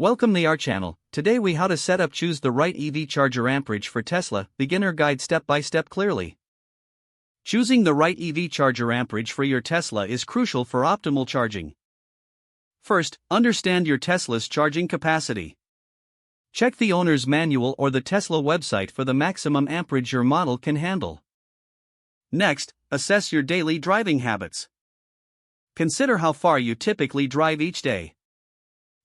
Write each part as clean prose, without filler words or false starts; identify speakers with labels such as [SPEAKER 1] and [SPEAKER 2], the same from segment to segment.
[SPEAKER 1] Welcome to our channel. Today we how to set up choose the right EV charger amperage for Tesla, beginner guide step by step clearly. Choosing the right EV charger amperage for your Tesla is crucial for optimal charging. First, understand your Tesla's charging capacity. Check the owner's manual or the Tesla website for the maximum amperage your model can handle. Next, assess your daily driving habits. Consider how far you typically drive each day.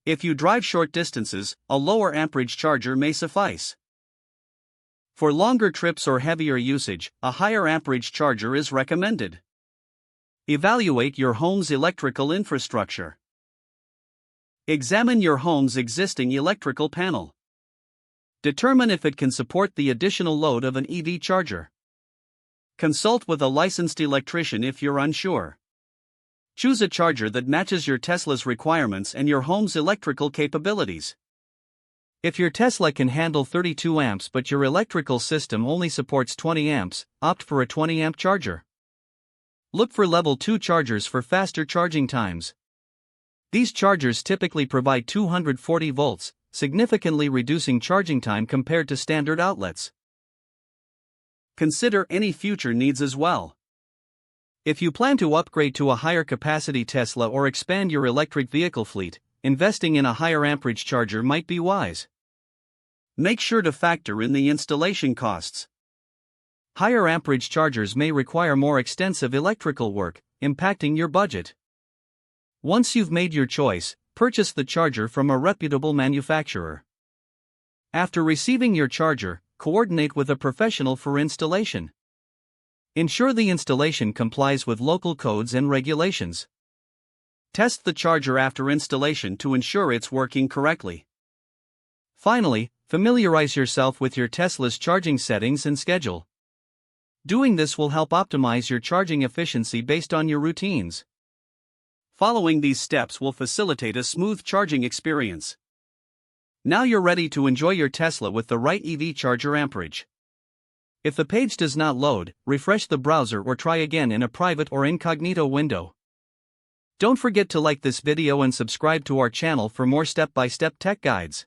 [SPEAKER 1] If you drive short distances, a lower amperage charger may suffice. For longer trips or heavier usage, a higher amperage charger is recommended. Evaluate your home's electrical infrastructure. Examine your home's existing electrical panel. Determine if it can support the additional load of an EV charger. Consult with a licensed electrician if you're unsure. Choose a charger that matches your Tesla's requirements and your home's electrical capabilities. If your Tesla can handle 32 amps but your electrical system only supports 20 amps, opt for a 20 amp charger. Look for level 2 chargers for faster charging times. These chargers typically provide 240 volts, significantly reducing charging time compared to standard outlets. Consider any future needs as well. If you plan to upgrade to a higher capacity Tesla or expand your electric vehicle fleet, investing in a higher amperage charger might be wise. Make sure to factor in the installation costs. Higher amperage chargers may require more extensive electrical work, impacting your budget. Once you've made your choice, purchase the charger from a reputable manufacturer. After receiving your charger, coordinate with a professional for installation. Ensure the installation complies with local codes and regulations. Test the charger after installation to ensure it's working correctly. Finally, familiarize yourself with your Tesla's charging settings and schedule. Doing this will help optimize your charging efficiency based on your routines. Following these steps will facilitate a smooth charging experience. Now you're ready to enjoy your Tesla with the right EV charger amperage. If the page does not load, refresh the browser or try again in a private or incognito window. Don't forget to like this video and subscribe to our channel for more step-by-step tech guides.